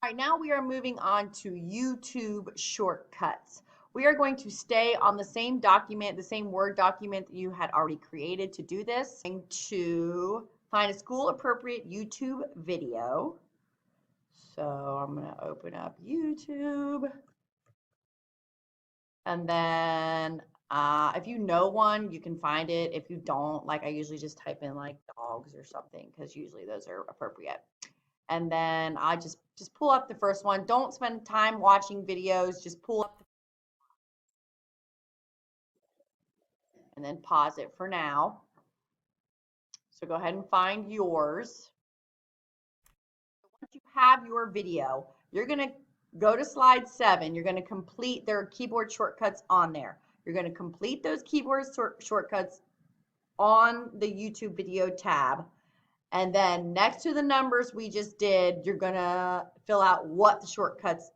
All right, now we are moving on to YouTube shortcuts. We are going to stay on the same document, the same Word document that you had already created to do this. I'm going to find a school appropriate YouTube video. So I'm going to open up YouTube. And then if you know one, you can find it. If you don't, like I usually just type in like dogs or something because usually those are appropriate. And then I just pull up the first one. Don't spend time watching videos. Just pull up and then pause it for now. So go ahead and find yours. Once you have your video, you're going to go to slide 7. You're going to complete their keyboard shortcuts on there. You're going to complete those keyboard shortcuts on the YouTube video tab. And then next to the numbers we just did, you're going to fill out what the shortcuts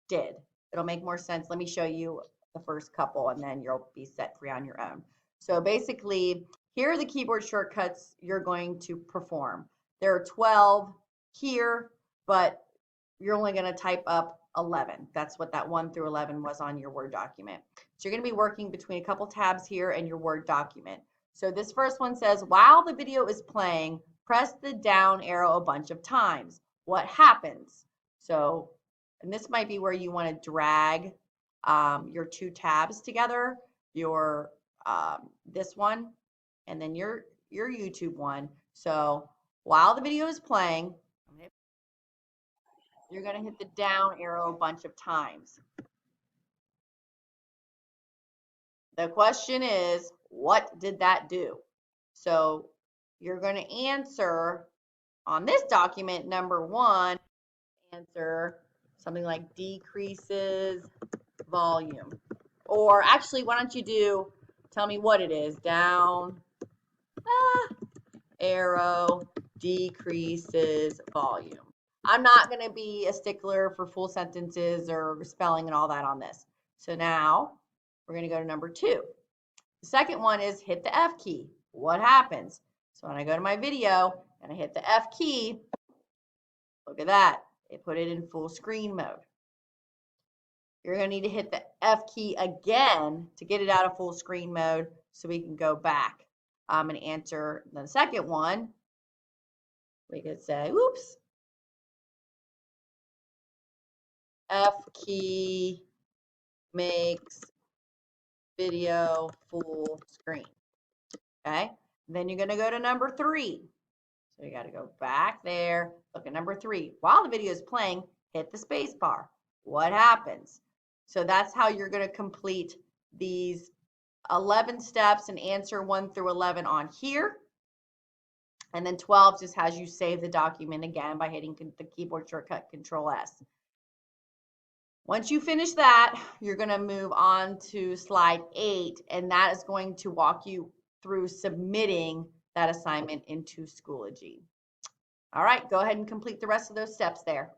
did. It'll make more sense. Let me show you the first couple and then you'll be set free on your own. So basically, here are the keyboard shortcuts you're going to perform. There are 12 here, but you're only going to type up 11. That's what that 1 through 11 was on your Word document. So you're going to be working between a couple tabs here and your Word document. So this first one says, while the video is playing, press the down arrow a bunch of times. What happens? So, and this might be where you want to drag your two tabs together, your this one and then your YouTube one. So while the video is playing, you're going to hit the down arrow a bunch of times. The question is, what did that do? So you're going to answer on this document, number 1, answer something like decreases volume. Or actually, why don't you tell me what it is, down arrow decreases volume. I'm not going to be a stickler for full sentences or spelling and all that on this. So now we're going to go to number 2. The second one is hit the F key. What happens? So when I go to my video and I hit the F key, look at that. It put it in full screen mode. You're going to need to hit the F key again to get it out of full screen mode so we can go back and answer the second one. We could say, oops, F key makes video full screen. Okay, then you're going to go to number 3. So you got to go back there. Look at number 3. While the video is playing, hit the space bar. What happens? So that's how you're going to complete these 11 steps and answer 1 through 11 on here. And then 12 just has you save the document again by hitting the keyboard shortcut Control S. Once you finish that, you're going to move on to slide 8, and that is going to walk you through submitting that assignment into Schoology. All right, go ahead and complete the rest of those steps there.